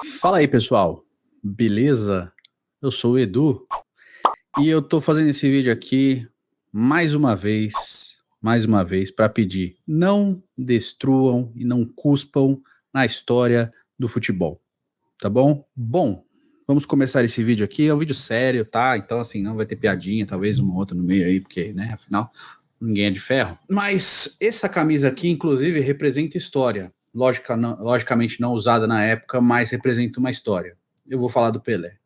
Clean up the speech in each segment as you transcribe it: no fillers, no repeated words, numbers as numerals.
Fala aí, pessoal. Beleza? Eu sou o Edu e eu tô fazendo esse vídeo aqui mais uma vez, para pedir: não destruam e não cuspam na história do futebol, tá bom? Bom, vamos começar esse vídeo aqui. É um vídeo sério, tá? Então, assim, não vai ter piadinha, talvez uma outra no meio aí, porque, né, afinal, ninguém é de ferro. Mas essa camisa aqui, inclusive, representa história. Logicamente não usada na época, mas representa uma história. Eu vou falar do Pelé.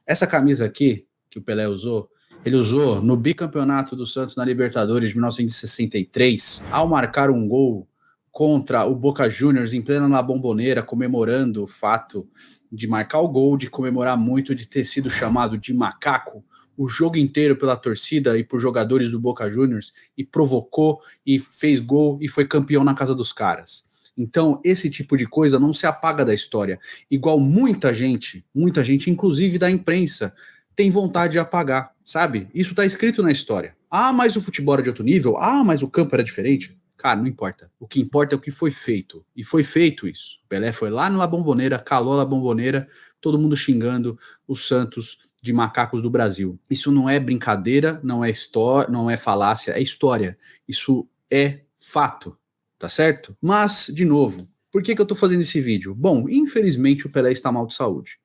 Essa camisa aqui, que o Pelé usou, ele usou no bicampeonato do Santos na Libertadores de 1963, ao marcar um gol contra o Boca Juniors em plena La Bombonera, comemorando o fato de marcar o gol, de comemorar muito, de ter sido chamado de macaco o jogo inteiro pela torcida e por jogadores do Boca Juniors, e provocou e fez gol e foi campeão na casa dos caras. Então, esse tipo de coisa não se apaga da história. Igual muita gente, inclusive da imprensa, tem vontade de apagar, sabe? Isso tá escrito na história. Ah, mas o futebol era de outro nível? Ah, mas o campo era diferente? Cara, não importa. O que importa é o que foi feito. E foi feito isso. Pelé foi lá na Bombonera, calou a La Bombonera, todo mundo xingando o Santos de macacos do Brasil. Isso não é brincadeira, não é história, não é falácia, é história. Isso é fato, tá certo? Mas, de novo, por que eu tô fazendo esse vídeo? Bom, infelizmente o Pelé está mal de saúde.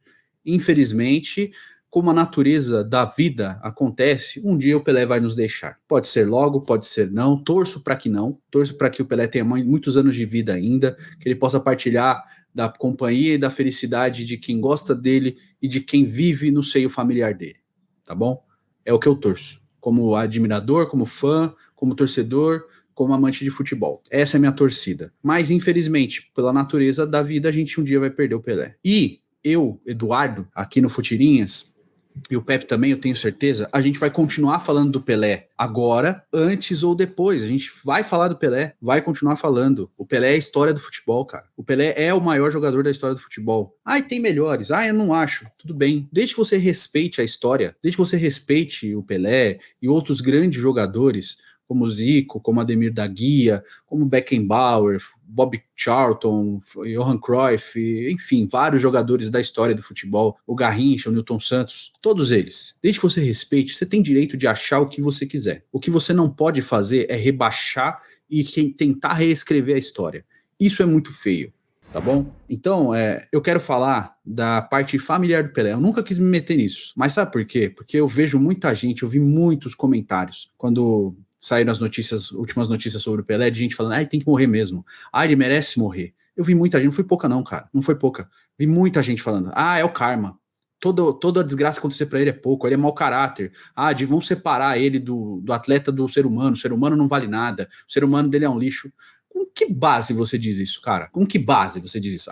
Infelizmente, como a natureza da vida acontece, um dia o Pelé vai nos deixar. Pode ser logo, pode ser não, torço para que não, torço para que o Pelé tenha muitos anos de vida ainda, que ele possa partilhar da companhia e da felicidade de quem gosta dele e de quem vive no seio familiar dele, tá bom? É o que eu torço, como admirador, como fã, como torcedor, como amante de futebol. Essa é a minha torcida. Mas, infelizmente, pela natureza da vida, a gente um dia vai perder o Pelé. E eu, Eduardo, aqui no Futirinhas, e o Pepe também, eu tenho certeza, a gente vai continuar falando do Pelé agora, antes ou depois. A gente vai falar do Pelé, vai continuar falando. O Pelé é a história do futebol, cara. O Pelé é o maior jogador da história do futebol. Ah, e tem melhores. Ah, eu não acho. Tudo bem. Desde que você respeite a história, desde que você respeite o Pelé e outros grandes jogadores, como Zico, como Ademir da Guia, como Beckenbauer, Bob Charlton, Johan Cruyff, enfim, vários jogadores da história do futebol, o Garrincha, o Newton Santos, todos eles. Desde que você respeite, você tem direito de achar o que você quiser. O que você não pode fazer é rebaixar e tentar reescrever a história. Isso é muito feio. Tá bom? Então, eu quero falar da parte familiar do Pelé. Eu nunca quis me meter nisso. Mas sabe por quê? Porque eu vejo muita gente, eu vi muitos comentários quando saíram as notícias, últimas notícias sobre o Pelé, de gente falando, ele tem que morrer mesmo. Ele merece morrer. Eu vi muita gente, não foi pouca não, cara. Não foi pouca. Vi muita gente falando, é o karma. Toda a desgraça que acontecer pra ele é pouco, ele é mau caráter. Vão separar ele do atleta do ser humano. O ser humano não vale nada. O ser humano dele é um lixo. Com que base você diz isso, cara? Com que base você diz isso?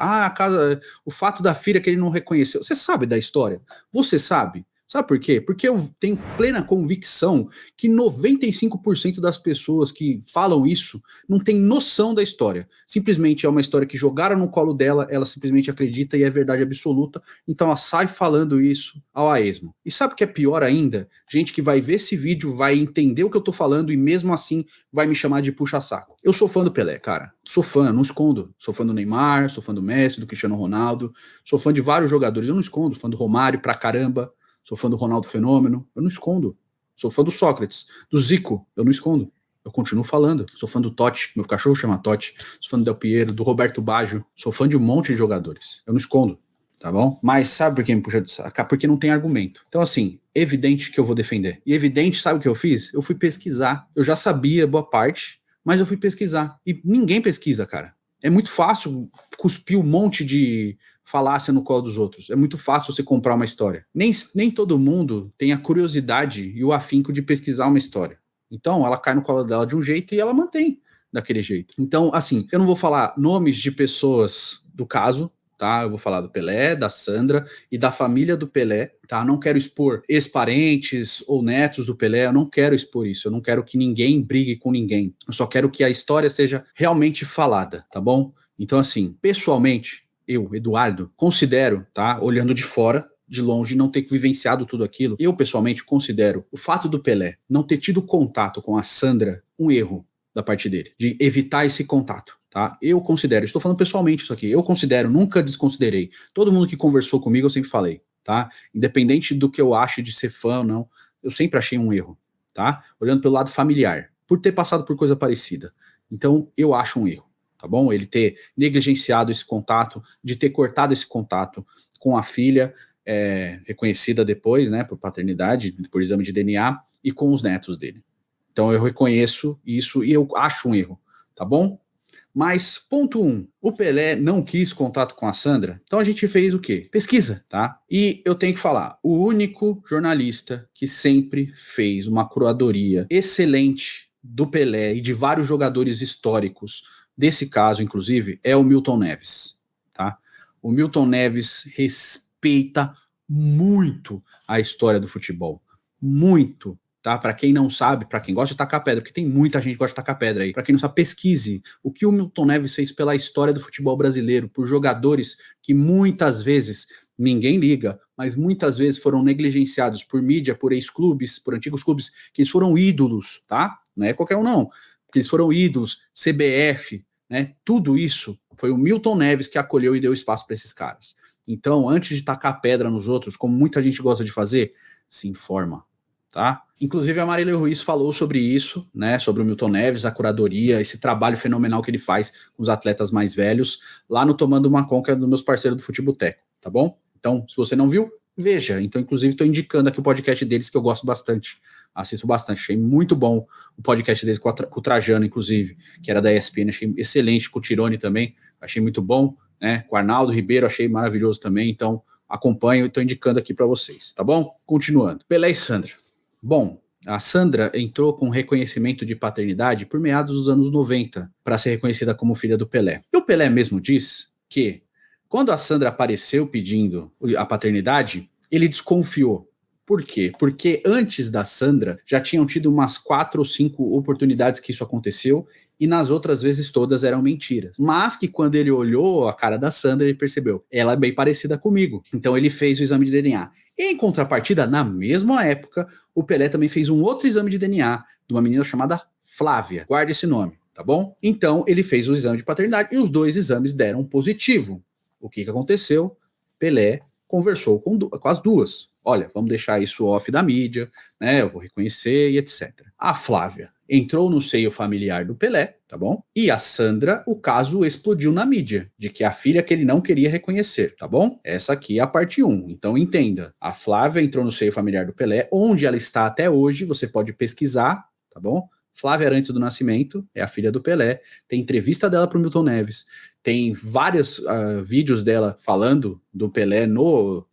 O fato da filha que ele não reconheceu. Você sabe da história? Você sabe? Sabe por quê? Porque eu tenho plena convicção que 95% das pessoas que falam isso não tem noção da história. Simplesmente é uma história que jogaram no colo dela, ela simplesmente acredita e é verdade absoluta, então ela sai falando isso ao a esmo. E sabe o que é pior ainda? Gente que vai ver esse vídeo, vai entender o que eu tô falando e mesmo assim vai me chamar de puxa-saco. Eu sou fã do Pelé, cara. Sou fã, não escondo. Sou fã do Neymar, sou fã do Messi, do Cristiano Ronaldo, sou fã de vários jogadores, eu não escondo. Fã do Romário pra caramba. Sou fã do Ronaldo Fenômeno, eu não escondo. Sou fã do Sócrates, do Zico, eu não escondo. Eu continuo falando. Sou fã do Totti, meu cachorro chama Totti. Sou fã do Del Piero, do Roberto Baggio. Sou fã de um monte de jogadores. Eu não escondo, tá bom? Mas sabe por que me puxa de saco? Porque não tem argumento. Então, assim, evidente que eu vou defender. E evidente, sabe o que eu fiz? Eu fui pesquisar. Eu já sabia boa parte, mas eu fui pesquisar. E ninguém pesquisa, cara. É muito fácil cuspir um monte de falácia no colo dos outros. É muito fácil você comprar uma história. Nem todo mundo tem a curiosidade e o afinco de pesquisar uma história. Então, ela cai no colo dela de um jeito e ela mantém daquele jeito. Então, assim, eu não vou falar nomes de pessoas do caso, tá? Eu vou falar do Pelé, da Sandra e da família do Pelé, tá? Não quero expor ex-parentes ou netos do Pelé, eu não quero expor isso, eu não quero que ninguém brigue com ninguém. Eu só quero que a história seja realmente falada, tá bom? Então, assim, pessoalmente, eu, Eduardo, considero, tá? Olhando de fora, de longe, não ter vivenciado tudo aquilo, eu pessoalmente considero o fato do Pelé não ter tido contato com a Sandra um erro da parte dele, de evitar esse contato, tá? Eu considero, estou falando pessoalmente isso aqui, eu considero, nunca desconsiderei. Todo mundo que conversou comigo eu sempre falei, tá? Independente do que eu ache de ser fã ou não, eu sempre achei um erro, tá? Olhando pelo lado familiar, por ter passado por coisa parecida. Então, eu acho um erro, tá bom? Ele ter negligenciado esse contato, de ter cortado esse contato com a filha, reconhecida depois, né, por paternidade, por exame de DNA, e com os netos dele. Então, eu reconheço isso e eu acho um erro, tá bom? Mas, ponto 1, o Pelé não quis contato com a Sandra, então a gente fez o quê? Pesquisa, tá? E eu tenho que falar, o único jornalista que sempre fez uma curadoria excelente do Pelé e de vários jogadores históricos, desse caso, inclusive, é o Milton Neves, tá? O Milton Neves respeita muito a história do futebol, muito, tá? Para quem não sabe, para quem gosta de tacar pedra, porque tem muita gente que gosta de tacar pedra aí. Para quem não sabe, pesquise o que o Milton Neves fez pela história do futebol brasileiro, por jogadores que muitas vezes ninguém liga, mas muitas vezes foram negligenciados por mídia, por ex-clubes, por antigos clubes, que eles foram ídolos, tá? Não é qualquer um não, porque eles foram ídolos, CBF, né? Tudo isso foi o Milton Neves que acolheu e deu espaço para esses caras. Então, antes de tacar pedra nos outros, como muita gente gosta de fazer, se informa, tá? Inclusive a Marília Ruiz falou sobre isso, né, sobre o Milton Neves, a curadoria, esse trabalho fenomenal que ele faz com os atletas mais velhos, lá no Tomando uma Com, que é dos meus parceiros do Futeboteco, tá bom? Então, se você não viu, veja. Então, inclusive, estou indicando aqui o podcast deles, que eu gosto bastante, assisto bastante, achei muito bom o podcast deles com o Trajano, inclusive, que era da ESPN, achei excelente, com o Tirone também, achei muito bom, né, com o Arnaldo Ribeiro, achei maravilhoso também, então acompanho e estou indicando aqui para vocês, tá bom? Continuando. Pelé e Sandra. Bom, a Sandra entrou com reconhecimento de paternidade por meados dos anos 90 para ser reconhecida como filha do Pelé. E o Pelé mesmo diz que, quando a Sandra apareceu pedindo a paternidade, ele desconfiou. Por quê? Porque antes da Sandra já tinham tido umas 4 ou 5 oportunidades que isso aconteceu e nas outras vezes todas eram mentiras. Mas que quando ele olhou a cara da Sandra, ele percebeu, ela é bem parecida comigo. Então ele fez o exame de DNA. Em contrapartida, na mesma época, o Pelé também fez um outro exame de DNA de uma menina chamada Flávia. Guarde esse nome, tá bom? Então, ele fez o exame de paternidade e os dois exames deram positivo. O que aconteceu? Pelé conversou com as duas. Olha, vamos deixar isso off da mídia, né? Eu vou reconhecer e etc. A Flávia entrou no seio familiar do Pelé, tá bom? E a Sandra, o caso explodiu na mídia, de que a filha que ele não queria reconhecer, tá bom? Essa aqui é a parte 1, então entenda. A Flávia entrou no seio familiar do Pelé, onde ela está até hoje, você pode pesquisar, tá bom? Flávia Arantes do Nascimento, é a filha do Pelé, tem entrevista dela pro Milton Neves, tem vários vídeos dela falando do Pelé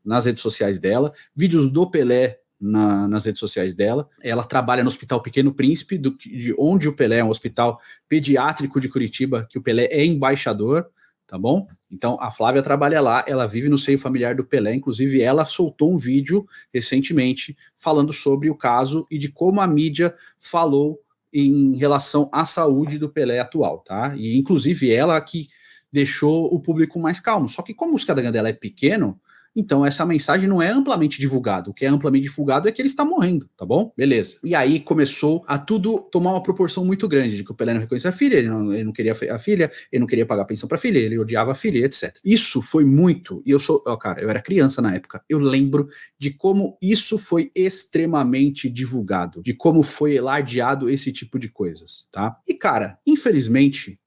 nas redes sociais dela, vídeos do Pelé nas redes sociais dela. Ela trabalha no Hospital Pequeno Príncipe, de onde o Pelé é um hospital pediátrico de Curitiba, que o Pelé é embaixador, tá bom? Então a Flávia trabalha lá, ela vive no seio familiar do Pelé, inclusive ela soltou um vídeo recentemente falando sobre o caso e de como a mídia falou em relação à saúde do Pelé atual, tá? E inclusive ela que deixou o público mais calmo. Só que como o Instagram dela é pequeno, então essa mensagem não é amplamente divulgada. O que é amplamente divulgado é que ele está morrendo, tá bom? Beleza. E aí começou a tudo tomar uma proporção muito grande, de que o Pelé não reconhecia a filha, ele não queria a filha, ele não queria pagar pensão pra filha, ele odiava a filha, etc. Isso foi muito, e cara, eu era criança na época, eu lembro de como isso foi extremamente divulgado, de como foi alardeado esse tipo de coisas, tá? E cara, infelizmente,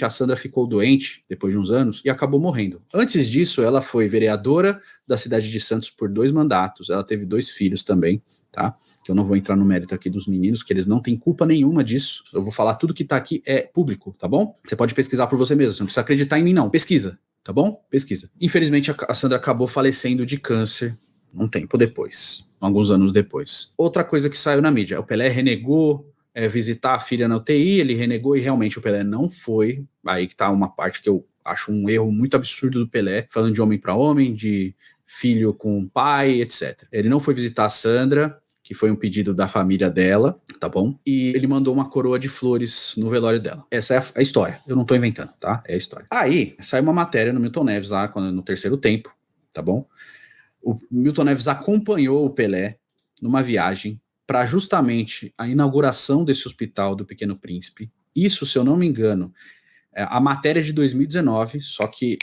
a Sandra ficou doente depois de uns anos e acabou morrendo. Antes disso, ela foi vereadora da cidade de Santos por 2 mandatos. Ela teve 2 filhos também, tá? Que eu não vou entrar no mérito aqui dos meninos, que eles não têm culpa nenhuma disso. Eu vou falar tudo que tá aqui é público, tá bom? Você pode pesquisar por você mesmo, você não precisa acreditar em mim não. Pesquisa, tá bom? Pesquisa. Infelizmente, a Sandra acabou falecendo de câncer um tempo depois, alguns anos depois. Outra coisa que saiu na mídia, o Pelé renegou visitar a filha na UTI, ele renegou e realmente o Pelé não foi. Aí que tá uma parte que eu acho um erro muito absurdo do Pelé, falando de homem para homem, de filho com pai, etc. Ele não foi visitar a Sandra, que foi um pedido da família dela, tá bom? E ele mandou uma coroa de flores no velório dela. Essa é a história, eu não tô inventando, tá? É a história. Aí, saiu uma matéria no Milton Neves lá, no terceiro tempo, tá bom? O Milton Neves acompanhou o Pelé numa viagem para justamente a inauguração desse hospital do Pequeno Príncipe. Isso, se eu não me engano, A matéria é de 2019, só que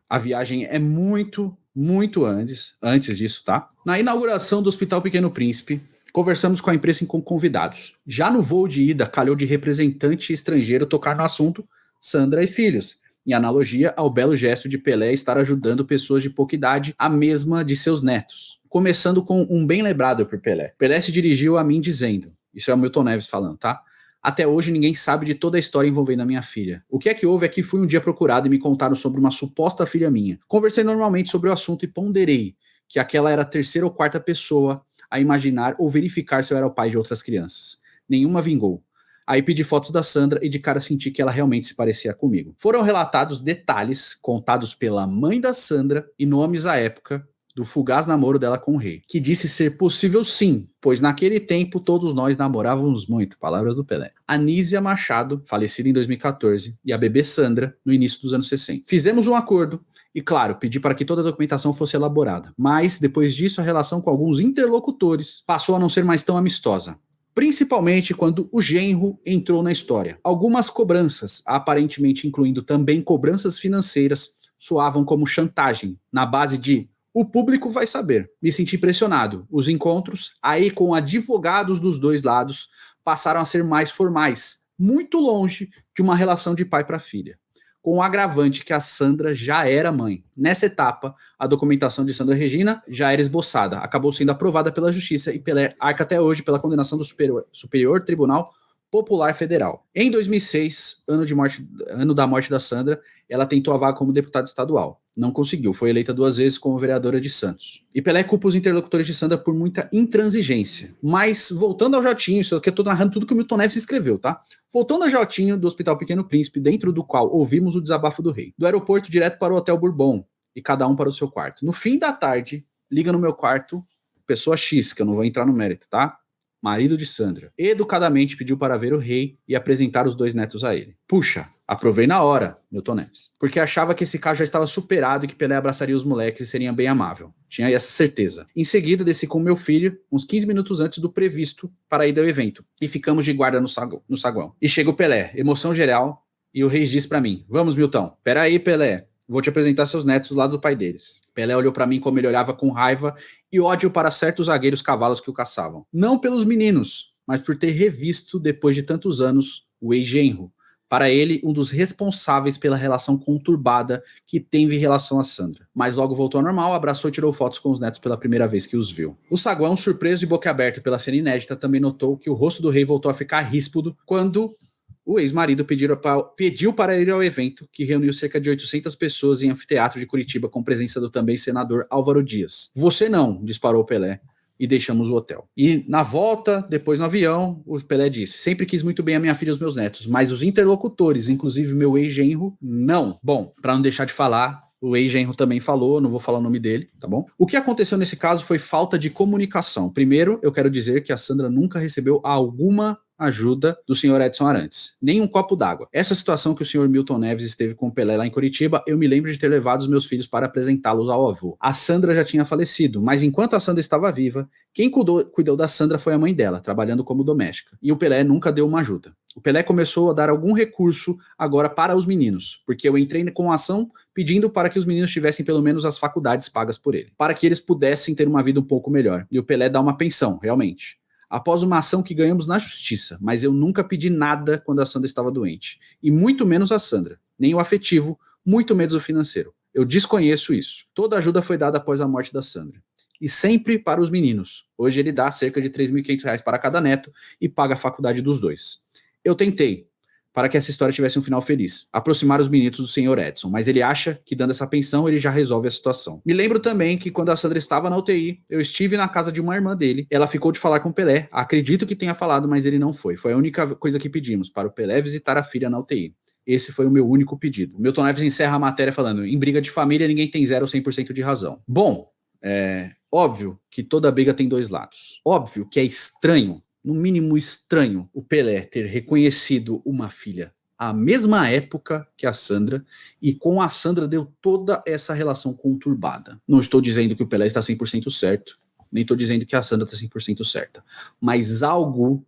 a viagem é muito, muito antes disso, tá? Na inauguração do Hospital Pequeno Príncipe, conversamos com a imprensa e com convidados. Já no voo de ida, calhou de representante estrangeiro tocar no assunto Sandra e filhos, em analogia ao belo gesto de Pelé estar ajudando pessoas de pouca idade, a mesma de seus netos. Começando com um bem lembrado por Pelé. Pelé se dirigiu a mim dizendo, isso é o Milton Neves falando, tá? Até hoje ninguém sabe de toda a história envolvendo a minha filha. O que é que houve é que fui um dia procurado e me contaram sobre uma suposta filha minha. Conversei normalmente sobre o assunto e ponderei que aquela era a terceira ou quarta pessoa a imaginar ou verificar se eu era o pai de outras crianças. Nenhuma vingou. Aí pedi fotos da Sandra e de cara senti que ela realmente se parecia comigo. Foram relatados detalhes contados pela mãe da Sandra e nomes à época do fugaz namoro dela com o rei, que disse ser possível sim, pois naquele tempo todos nós namorávamos muito, palavras do Pelé. Anísia Machado, falecida em 2014, e a bebê Sandra, no início dos anos 60. Fizemos um acordo e, claro, pedi para que toda a documentação fosse elaborada, mas depois disso a relação com alguns interlocutores passou a não ser mais tão amistosa. Principalmente quando o genro entrou na história. Algumas cobranças, aparentemente incluindo também cobranças financeiras, soavam como chantagem, na base de o público vai saber. Me senti pressionado. Os encontros, aí com advogados dos dois lados, passaram a ser mais formais, muito longe de uma relação de pai para filha, com o agravante que a Sandra já era mãe. Nessa etapa, a documentação de Sandra Regina já era esboçada, acabou sendo aprovada pela Justiça e Pelé arca até hoje pela condenação do Superior Tribunal Popular Federal. Em 2006, ano da morte da Sandra, ela tentou a vaga como deputada estadual. Não conseguiu, foi eleita 2 vezes como vereadora de Santos. E Pelé culpa os interlocutores de Sandra por muita intransigência. Mas, voltando ao jatinho, isso aqui eu tô narrando tudo que o Milton Neves escreveu, tá? Voltando ao jatinho do Hospital Pequeno Príncipe, dentro do qual ouvimos o desabafo do rei. Do aeroporto direto para o Hotel Bourbon, e cada um para o seu quarto. No fim da tarde, liga no meu quarto, pessoa X, que eu não vou entrar no mérito, tá? Marido de Sandra, educadamente pediu para ver o rei e apresentar os 2 netos a ele. Puxa, aprovei na hora, Milton Neves, porque achava que esse caso já estava superado e que Pelé abraçaria os moleques e seria bem amável. Tinha essa certeza. Em seguida, desci com meu filho, uns 15 minutos antes do previsto para ir ao evento, e ficamos de guarda no saguão. E chega o Pelé, emoção geral, e o rei diz para mim, vamos Milton, peraí Pelé, vou te apresentar seus netos do lado do pai deles. Pelé olhou para mim como ele olhava com raiva e ódio para certos zagueiros cavalos que o caçavam. Não pelos meninos, mas por ter revisto, depois de tantos anos, o ex-genro. Para ele, um dos responsáveis pela relação conturbada que teve em relação a Sandra. Mas logo voltou ao normal, abraçou e tirou fotos com os netos pela primeira vez que os viu. O saguão, surpreso e boquiaberto pela cena inédita, também notou que o rosto do rei voltou a ficar ríspido quando o ex-marido pediu para ir ao evento, que reuniu cerca de 800 pessoas em anfiteatro de Curitiba, com presença do também senador Álvaro Dias. Você não, disparou Pelé, e deixamos o hotel. E na volta, depois no avião, o Pelé disse, sempre quis muito bem a minha filha e os meus netos, mas os interlocutores, inclusive meu ex-genro, não. Bom, para não deixar de falar, o ex-genro também falou, não vou falar o nome dele, tá bom? O que aconteceu nesse caso foi falta de comunicação. Primeiro, eu quero dizer que a Sandra nunca recebeu alguma ajuda do senhor Edson Arantes, nem um copo d'água. Essa situação que o senhor Milton Neves esteve com o Pelé lá em Curitiba, eu me lembro de ter levado os meus filhos para apresentá-los ao avô. A Sandra já tinha falecido, mas enquanto a Sandra estava viva, quem cuidou da Sandra foi a mãe dela, trabalhando como doméstica. E o Pelé nunca deu uma ajuda. O Pelé começou a dar algum recurso agora para os meninos, porque eu entrei com a ação pedindo para que os meninos tivessem pelo menos as faculdades pagas por ele, para que eles pudessem ter uma vida um pouco melhor. E o Pelé dá uma pensão, realmente. Após uma ação que ganhamos na justiça, mas eu nunca pedi nada quando a Sandra estava doente. E muito menos a Sandra. Nem o afetivo, muito menos o financeiro. Eu desconheço isso. Toda ajuda foi dada após a morte da Sandra. E sempre para os meninos. Hoje ele dá cerca de R$ 3.500 para cada neto e paga a faculdade dos 2. Eu tentei, para que essa história tivesse um final feliz, aproximar os meninos do senhor Edson, mas ele acha que dando essa pensão ele já resolve a situação. Me lembro também que quando a Sandra estava na UTI, eu estive na casa de uma irmã dele, ela ficou de falar com o Pelé, acredito que tenha falado, mas ele não foi. Foi a única coisa que pedimos, para o Pelé visitar a filha na UTI. Esse foi o meu único pedido. Milton Neves encerra a matéria falando, em briga de família ninguém tem 0 ou 100% de razão. Bom, óbvio que toda briga tem 2 lados. Óbvio que é estranho, no mínimo estranho, o Pelé ter reconhecido uma filha à mesma época que a Sandra, e com a Sandra deu toda essa relação conturbada. Não estou dizendo que o Pelé está 100% certo, nem estou dizendo que a Sandra está 100% certa, mas algo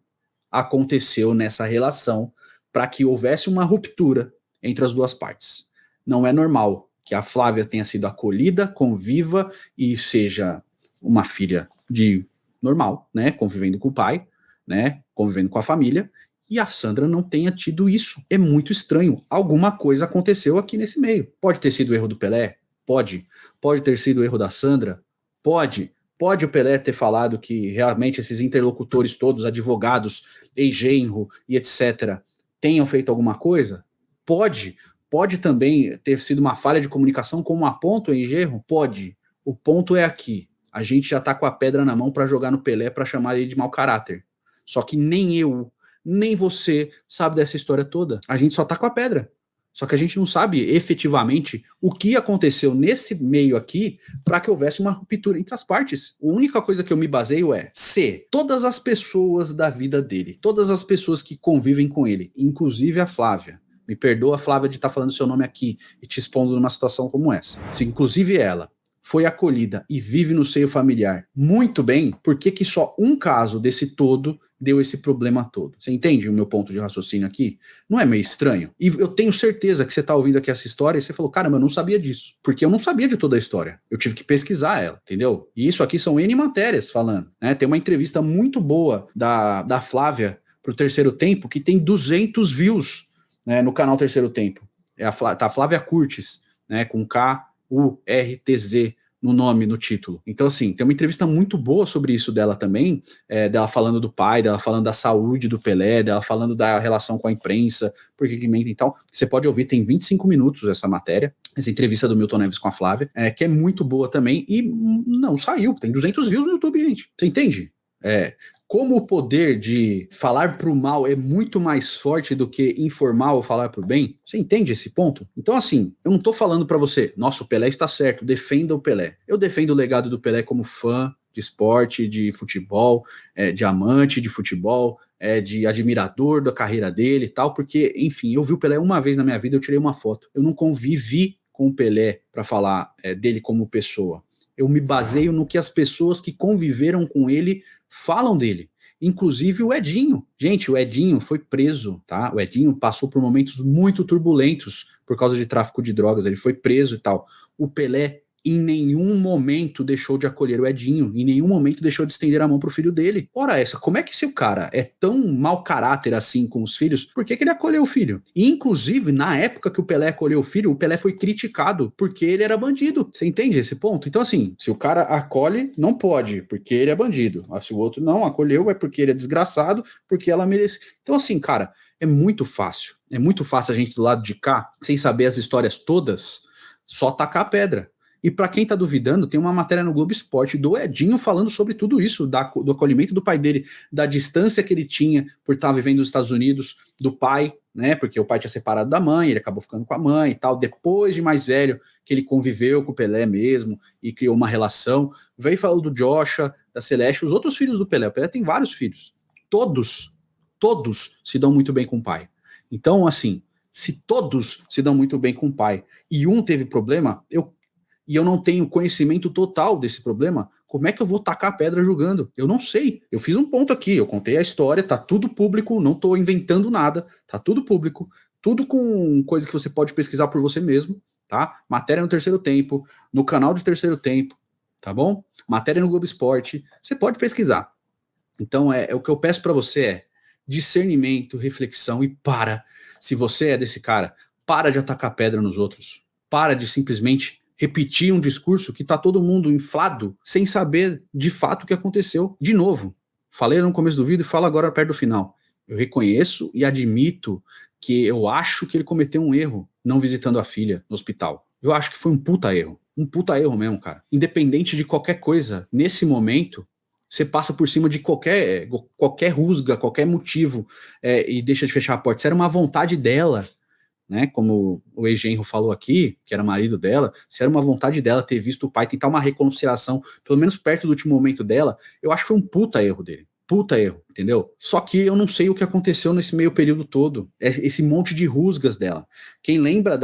aconteceu nessa relação para que houvesse uma ruptura entre as duas partes. Não é normal que a Flávia tenha sido acolhida, conviva e seja uma filha de normal, né, convivendo com o pai, né, convivendo com a família, e a Sandra não tenha tido isso. É muito estranho. Alguma coisa aconteceu aqui nesse meio. Pode ter sido o erro do Pelé? Pode. Pode ter sido o erro da Sandra? Pode. Pode o Pelé ter falado que realmente esses interlocutores todos, advogados, ex-genro e etc., tenham feito alguma coisa? Pode. Pode também ter sido uma falha de comunicação, como aponta o ex-genro? Pode. O ponto é aqui. A gente já tá com a pedra na mão para jogar no Pelé para chamar ele de mau caráter. Só que nem eu, nem você sabe dessa história toda. A gente só tá com a pedra. Só que a gente não sabe efetivamente o que aconteceu nesse meio aqui para que houvesse uma ruptura entre as partes. A única coisa que eu me baseio é se todas as pessoas da vida dele, todas as pessoas que convivem com ele, inclusive a Flávia, me perdoa, Flávia, de estar falando seu nome aqui e te expondo numa situação como essa. Se inclusive ela foi acolhida e vive no seio familiar muito bem, por que só um caso desse todo deu esse problema todo? Você entende o meu ponto de raciocínio aqui? Não é meio estranho? E eu tenho certeza que você está ouvindo aqui essa história e você falou, caramba, eu não sabia disso. Porque eu não sabia de toda a história. Eu tive que pesquisar ela, entendeu? E isso aqui são N matérias falando, né? Tem uma entrevista muito boa da Flávia pro Terceiro Tempo que tem 200 views, né, no canal Terceiro Tempo. Tá a Flávia Curtis, né, com Kurtz no nome, no título. Então, assim, tem uma entrevista muito boa sobre isso dela também, dela falando do pai, dela falando da saúde do Pelé, dela falando da relação com a imprensa, por que mente e tal. Você pode ouvir, tem 25 minutos essa matéria, essa entrevista do Milton Neves com a Flávia, que é muito boa também, e não saiu, tem 200 views no YouTube, gente. Você entende? Como o poder de falar pro mal é muito mais forte do que informar ou falar pro bem, você entende esse ponto? Então, assim, eu não tô falando para você, nossa, o Pelé está certo, defenda o Pelé. Eu defendo o legado do Pelé como fã de esporte, de futebol, de amante de futebol, de admirador da carreira dele e tal, porque, enfim, eu vi o Pelé uma vez na minha vida, eu tirei uma foto. Eu não convivi com o Pelé para falar dele como pessoa. Eu me baseio no que as pessoas que conviveram com ele falam dele. Inclusive o Edinho. Gente, o Edinho foi preso, tá? O Edinho passou por momentos muito turbulentos por causa de tráfico de drogas. Ele foi preso e tal. O Pelé em nenhum momento deixou de acolher o Edinho, em nenhum momento deixou de estender a mão pro filho dele. Ora essa, como é que se o cara é tão mau caráter assim com os filhos, por que ele acolheu o filho? E, inclusive, na época que o Pelé acolheu o filho, o Pelé foi criticado porque ele era bandido. Você entende esse ponto? Então, assim, se o cara acolhe, não pode, porque ele é bandido. Se o outro não acolheu, é porque ele é desgraçado, porque ela merece. Então, assim, cara, é muito fácil. É muito fácil a gente do lado de cá, sem saber as histórias todas, só tacar a pedra. E para quem tá duvidando, tem uma matéria no Globo Esporte do Edinho falando sobre tudo isso, do acolhimento do pai dele, da distância que ele tinha por estar vivendo nos Estados Unidos, do pai, né? Porque o pai tinha separado da mãe, ele acabou ficando com a mãe e tal. Depois de mais velho, que ele conviveu com o Pelé mesmo e criou uma relação. Veio falando do Joshua, da Celeste, os outros filhos do Pelé. O Pelé tem vários filhos. Todos se dão muito bem com o pai. Então, assim, se todos se dão muito bem com o pai e um teve problema, e eu não tenho conhecimento total desse problema, como é que eu vou tacar a pedra julgando? Eu não sei. Eu fiz um ponto aqui, eu contei a história, tá tudo público, não tô inventando nada, tá tudo público, tudo com coisa que você pode pesquisar por você mesmo, tá? Matéria no Terceiro Tempo, no canal do Terceiro Tempo, tá bom? Matéria no Globo Esporte, você pode pesquisar. Então, o que eu peço para você é discernimento, reflexão e se você é desse cara, para de atacar pedra nos outros, para de simplesmente repetir um discurso que tá todo mundo inflado, sem saber de fato o que aconteceu. De novo, falei no começo do vídeo e falo agora perto do final. Eu reconheço e admito que eu acho que ele cometeu um erro não visitando a filha no hospital. Eu acho que foi um puta erro mesmo, cara. Independente de qualquer coisa, nesse momento, você passa por cima de qualquer rusga, qualquer motivo, e deixa de fechar a porta. Se era uma vontade dela, né, como o ex-genro falou aqui, que era marido dela, se era uma vontade dela ter visto o pai tentar uma reconciliação, pelo menos perto do último momento dela, eu acho que foi um puta erro dele. Puta erro, entendeu? Só que eu não sei o que aconteceu nesse meio período todo. Esse monte de rusgas dela. Quem lembra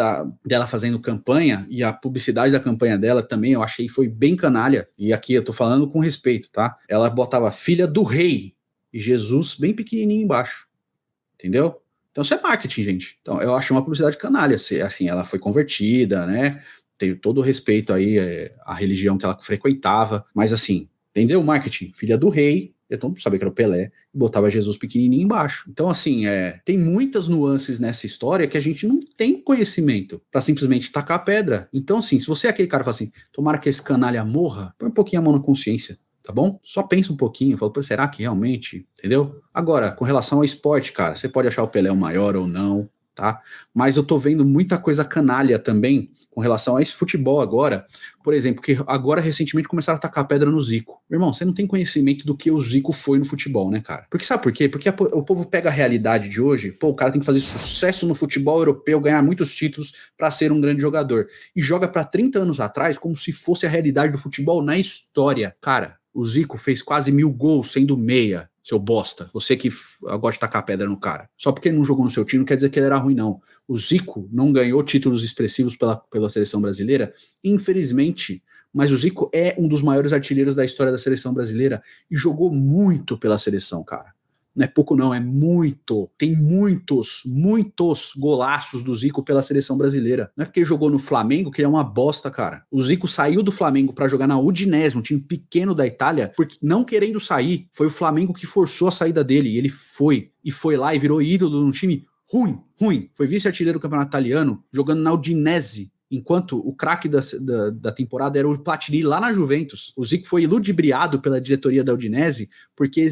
dela fazendo campanha, e a publicidade da campanha dela também, eu achei foi bem canalha. E aqui eu tô falando com respeito, tá? Ela botava filha do rei e Jesus bem pequenininho embaixo. Entendeu? Então isso é marketing, gente. Então eu acho uma publicidade canalha. Assim, ela foi convertida, né? Tenho todo o respeito aí à religião que ela frequentava, mas assim, entendeu? Marketing, filha do rei, eu não sabia que era o Pelé, e botava Jesus pequenininho embaixo. Então, assim, tem muitas nuances nessa história que a gente não tem conhecimento para simplesmente tacar a pedra. Então, assim, se você é aquele cara que fala assim, tomara que esse canalha morra, põe um pouquinho a mão na consciência, tá bom? Só pensa um pouquinho, fala, será que realmente, entendeu? Agora, com relação ao esporte, cara, você pode achar o Pelé o maior ou não, tá? Mas eu tô vendo muita coisa canalha também com relação a esse futebol agora. Por exemplo, que agora recentemente começaram a tacar pedra no Zico. Meu irmão, você não tem conhecimento do que o Zico foi no futebol, né, cara? Porque sabe por quê? Porque o povo pega a realidade de hoje, pô, o cara tem que fazer sucesso no futebol europeu, ganhar muitos títulos para ser um grande jogador. E joga para 30 anos atrás como se fosse a realidade do futebol na história. Cara, o Zico fez quase 1000 gols sendo meia, seu bosta. Você que gosta de tacar pedra no cara. Só porque ele não jogou no seu time não quer dizer que ele era ruim, não. O Zico não ganhou títulos expressivos pela seleção brasileira, infelizmente, mas o Zico é um dos maiores artilheiros da história da seleção brasileira e jogou muito pela seleção, cara. Não é pouco não, é muito. Tem muitos golaços do Zico pela seleção brasileira. Não é porque ele jogou no Flamengo que ele é uma bosta, cara. O Zico saiu do Flamengo para jogar na Udinese, um time pequeno da Itália, porque não querendo sair, foi o Flamengo que forçou a saída dele. E ele foi lá e virou ídolo num time ruim. Foi vice-artilheiro do campeonato italiano, jogando na Udinese, enquanto o craque da temporada era o Platini lá na Juventus. O Zico foi ludibriado pela diretoria da Udinese porque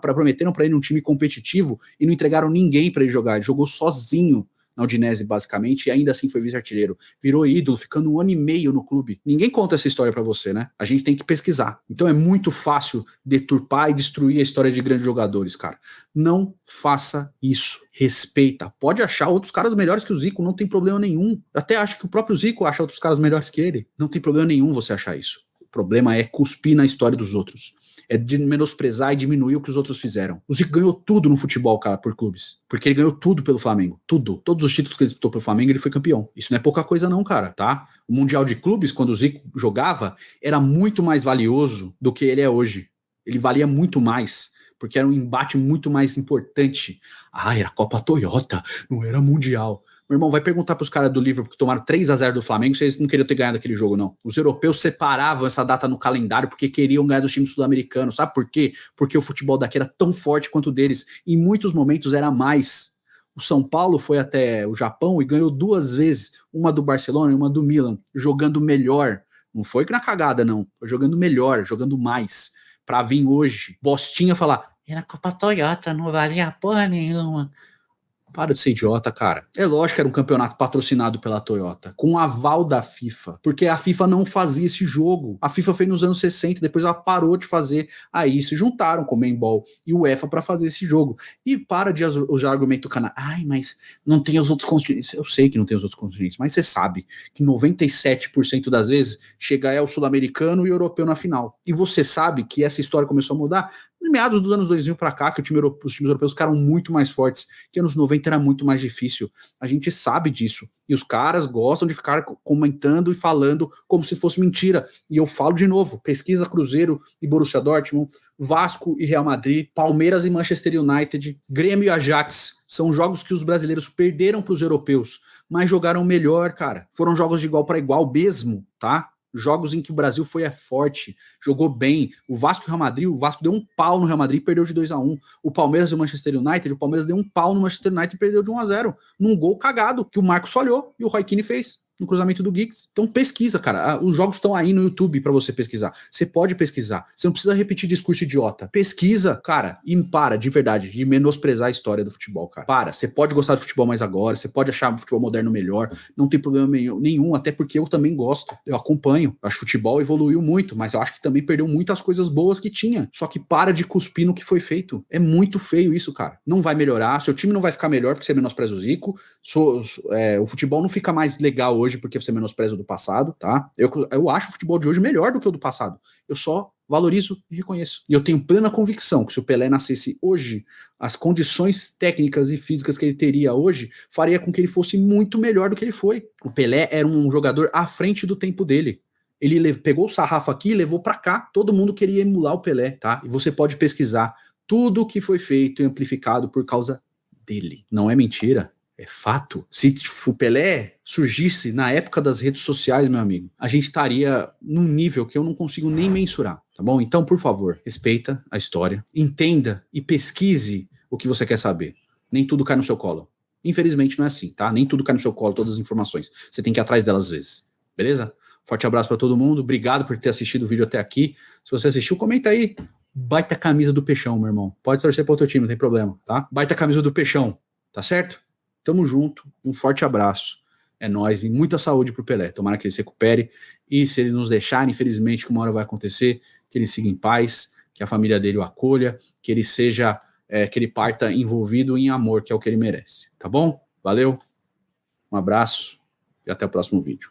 prometeram para ele um time competitivo e não entregaram ninguém para ele jogar. Ele jogou sozinho na Udinese, basicamente, e ainda assim foi vice-artilheiro. Virou ídolo, ficando 1 ano e meio no clube. Ninguém conta essa história para você, né? A gente tem que pesquisar. Então é muito fácil deturpar e destruir a história de grandes jogadores, cara. Não faça isso. Respeita. Pode achar outros caras melhores que o Zico, não tem problema nenhum. Eu até acho que o próprio Zico acha outros caras melhores que ele. Não tem problema nenhum você achar isso. O problema é cuspir na história dos outros. É de menosprezar e diminuir o que os outros fizeram. O Zico ganhou tudo no futebol, cara, por clubes. Porque ele ganhou tudo pelo Flamengo. Tudo. Todos os títulos que ele disputou pelo Flamengo, ele foi campeão. Isso não é pouca coisa não, cara, tá? O Mundial de Clubes, quando o Zico jogava, era muito mais valioso do que ele é hoje. Ele valia muito mais, porque era um embate muito mais importante. Era Copa Toyota, não era Mundial. Meu irmão, vai perguntar pros caras do Liverpool que tomaram 3-0 do Flamengo se eles não queriam ter ganhado aquele jogo, não. Os europeus separavam essa data no calendário porque queriam ganhar dos times sul-americanos. Sabe por quê? Porque o futebol daqui era tão forte quanto o deles. Em muitos momentos era mais. O São Paulo foi até o Japão e ganhou 2 vezes. Uma do Barcelona e uma do Milan. Jogando melhor. Não foi na cagada, não. Foi jogando melhor, jogando mais. Pra vir hoje, Bostinha falar, era Copa Toyota, não valia porra nenhuma. Para de ser idiota, cara. É lógico que era um campeonato patrocinado pela Toyota, com aval da FIFA, porque a FIFA não fazia esse jogo. A FIFA fez nos anos 60, depois ela parou de fazer. Aí se juntaram com o Membol e o UEFA para fazer esse jogo. E para de usar argumento canal. Mas não tem os outros continentes. Eu sei que não tem os outros continentes, mas você sabe que 97% das vezes chega o sul-americano e o europeu na final. E você sabe que essa história começou a mudar em meados dos anos 2000 para cá, que os times europeus ficaram muito mais fortes, que anos 90 era muito mais difícil. A gente sabe disso. E os caras gostam de ficar comentando e falando como se fosse mentira. E eu falo de novo, pesquisa Cruzeiro e Borussia Dortmund, Vasco e Real Madrid, Palmeiras e Manchester United, Grêmio e Ajax. São jogos que os brasileiros perderam para os europeus, mas jogaram melhor, cara. Foram jogos de igual para igual mesmo, tá? Jogos em que o Brasil foi forte, jogou bem. O Vasco e o Real Madrid, o Vasco deu um pau no Real Madrid e perdeu de 2-1. O Palmeiras e o Manchester United, o Palmeiras deu um pau no Manchester United e perdeu de 1-0. Num gol cagado, que o Marcos falhou e o Roy Keane fez no cruzamento do Giggs. Então pesquisa, cara. Os jogos estão aí no YouTube para você pesquisar. Você pode pesquisar. Você não precisa repetir discurso idiota. Pesquisa, cara, e para, de verdade, de menosprezar a história do futebol, cara. Para. Você pode gostar do futebol mais agora, você pode achar o futebol moderno melhor, não tem problema nenhum, até porque eu também gosto. Eu acompanho. Eu acho que o futebol evoluiu muito, mas eu acho que também perdeu muitas coisas boas que tinha. Só que para de cuspir no que foi feito. É muito feio isso, cara. Não vai melhorar, seu time não vai ficar melhor porque você menospreza o Zico, o futebol não fica mais legal hoje porque você menospreza o do passado, tá? Eu acho o futebol de hoje melhor do que o do passado. Eu só valorizo e reconheço. E eu tenho plena convicção que se o Pelé nascesse hoje, as condições técnicas e físicas que ele teria hoje faria com que ele fosse muito melhor do que ele foi. O Pelé era um jogador à frente do tempo dele. Ele pegou o sarrafo aqui e levou para cá. Todo mundo queria emular o Pelé, tá? E você pode pesquisar tudo que foi feito e amplificado por causa dele. Não é mentira. É fato. Se o Pelé surgisse na época das redes sociais, meu amigo, a gente estaria num nível que eu não consigo nem mensurar, tá bom? Então, por favor, respeita a história, entenda e pesquise o que você quer saber. Nem tudo cai no seu colo. Infelizmente não é assim, tá? Nem tudo cai no seu colo, todas as informações. Você tem que ir atrás delas às vezes. Beleza? Forte abraço pra todo mundo. Obrigado por ter assistido o vídeo até aqui. Se você assistiu, comenta aí. Baita camisa do Peixão, meu irmão. Pode torcer pro outro time, não tem problema, tá? Baita camisa do Peixão, tá certo? Tamo junto, um forte abraço. É nóis e muita saúde pro Pelé. Tomara que ele se recupere. E se ele nos deixar, infelizmente, que uma hora vai acontecer, que ele siga em paz, que a família dele o acolha, que ele seja, que ele parta envolvido em amor, que é o que ele merece. Tá bom? Valeu, um abraço e até o próximo vídeo.